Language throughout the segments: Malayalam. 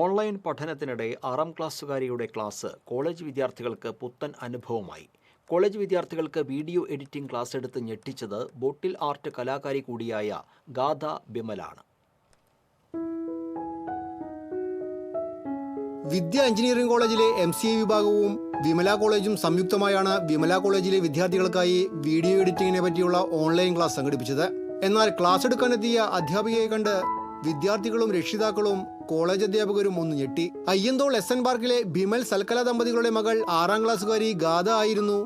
ഓൺലൈൻ പഠനത്തിനിടെ 6ാം ക്ലാസ്സുകാരിയുടെ ക്ലാസ് കോളേജ് വിദ്യാർത്ഥികൾക്ക് പുത്തൻ അനുഭവമായി. കോളേജ് വിദ്യാർത്ഥികൾക്ക് വീഡിയോ എഡിറ്റിംഗ് ക്ലാസ് എടുത്ത് ഞെട്ടിച്ചത് ബോട്ടിൽ ആർട്ട് കലാകാരി കൂടിയായ ഗാഥ ബിമലാണ്. വിദ്യ എഞ്ചിനീയറിംഗ് കോളേജിലെ MCA വിഭാഗവും വിമല കോളേജും സംയുക്തമായാണ് വിമല കോളേജിലെ വിദ്യാർത്ഥികൾക്കായി വീഡിയോ എഡിറ്റിംഗിനെ പറ്റിയുള്ള ഓൺലൈൻ ക്ലാസ് സംഘടിപ്പിച്ചത്. എന്നാൽ ക്ലാസ് എടുക്കാനെത്തിയ അധ്യാപികയെ കണ്ട് വിദ്യാർത്ഥികളും രക്ഷിതാക്കളും കോളേജ് അധ്യാപകരും ഒന്ന് ഞെട്ടി. അയ്യന്തോൾ SN പാർക്കിലെ ബിമൽ സൽക്കല ദമ്പതികളുടെ മകൾ 6ാം ക്ലാസ്സുകാരി ഗാഥ ആയിരുന്നു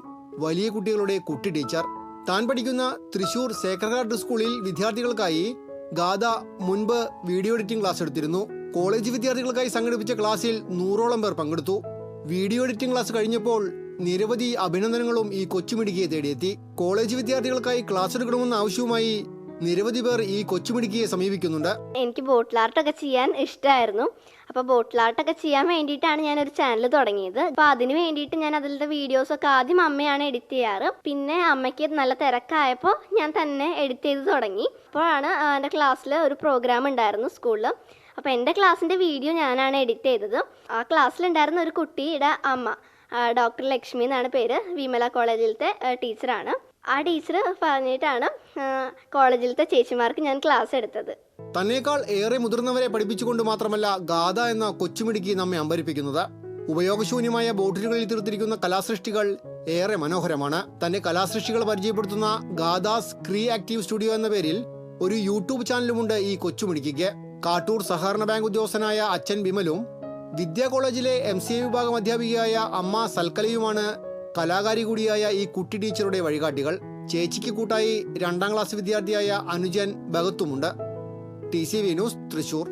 വലിയ കുട്ടികളുടെ കുട്ടി ടീച്ചർ. താൻ പഠിക്കുന്ന തൃശൂർ സേക്രഡ് ഹാർട്ട് സ്കൂളിൽ വിദ്യാർത്ഥികൾക്കായി ഗാഥ മുൻപ് വീഡിയോ എഡിറ്റിംഗ് ക്ലാസ് എടുത്തിരുന്നു. കോളേജ് വിദ്യാർത്ഥികൾക്കായി സംഘടിപ്പിച്ച ക്ലാസ്സിൽ 100ഓളം പേർ പങ്കെടുത്തു. വീഡിയോ എഡിറ്റിംഗ് ക്ലാസ് കഴിഞ്ഞപ്പോൾ നിരവധി അഭിനന്ദനങ്ങളും ഈ കൊച്ചുമിടുക്കിയെ തേടിയെത്തി. കോളേജ് വിദ്യാർത്ഥികൾക്കായി ക്ലാസ് എടുക്കണമെന്ന ആവശ്യവുമായി നിരവധി പേർ ഈ കൊച്ചുമിടുക്കിയെ സമീപിക്കുന്നുണ്ട്. എനിക്ക് ബോട്ടിൽ ആർട്ടൊക്കെ ചെയ്യാൻ ഇഷ്ടമായിരുന്നു. അപ്പോൾ ബോട്ടിൽ ആർട്ടൊക്കെ ചെയ്യാൻ വേണ്ടിയിട്ടാണ് ഞാനൊരു ചാനൽ തുടങ്ങിയത്. അപ്പോൾ അതിന് വേണ്ടിയിട്ട് ഞാൻ അതിലത്തെ വീഡിയോസൊക്കെ ആദ്യം അമ്മയാണ് എഡിറ്റ് ചെയ്യാറ്. പിന്നെ അമ്മയ്ക്ക് നല്ല തിരക്കായപ്പോൾ ഞാൻ തന്നെ എഡിറ്റ് ചെയ്ത് തുടങ്ങി. അപ്പോഴാണ് എൻ്റെ ക്ലാസ്സിൽ ഒരു പ്രോഗ്രാം ഉണ്ടായിരുന്നു സ്കൂളിൽ. അപ്പോൾ എൻ്റെ ക്ലാസ്സിൻ്റെ വീഡിയോ ഞാനാണ് എഡിറ്റ് ചെയ്തത്. ആ ക്ലാസ്സിലുണ്ടായിരുന്ന ഒരു കുട്ടിയുടെ അമ്മ ഡോക്ടർ ലക്ഷ്മി എന്നാണ് പേര്. വിമല കോളേജിലത്തെ ടീച്ചറാണ്. ആ ടീച്ചർ പറഞ്ഞിട്ടാണ് കോളേജിലത്തെ ചേച്ചിമാർക്ക് ഞാൻ ക്ലാസ് എടുത്തത്. തന്നേക്കാൾ ഏറെ മുതിർന്നവരെ പഠിപ്പിച്ചുകൊണ്ട് മാത്രമല്ല ഗാഥ എന്ന കൊച്ചുമിടുക്കി നമ്മെ അമ്പരിപ്പിക്കുന്നത്. ഉപയോഗശൂന്യമായ ബോട്ടിലുകളിൽ തീർത്തിരിക്കുന്ന കലാസൃഷ്ടികൾ ഏറെ മനോഹരമാണ്. തന്റെ കലാസൃഷ്ടികൾ പരിചയപ്പെടുത്തുന്ന ഗാഥാസ് CreActive സ്റ്റുഡിയോ എന്ന പേരിൽ ഒരു യൂട്യൂബ് ചാനലുമുണ്ട് ഈ കൊച്ചുമിടുക്കിക്ക്. കാട്ടൂർ സഹകരണ ബാങ്ക് ഉദ്യോഗസ്ഥനായ അച്ഛൻ ബിമലും വിദ്യാ കോളേജിലെ MCA വിഭാഗം അധ്യാപികയായ അമ്മ സൽക്കലയുമാണ് കലാകാരി കൂടിയായ ഈ കുട്ടി ടീച്ചറുടെ വഴികാട്ടികൾ. ചേച്ചിക്ക് കൂട്ടായി 2ാം ക്ലാസ് വിദ്യാർത്ഥിയായ അനുജൻ ഭഗത്തുമുണ്ട്. TCV news, Thrissur.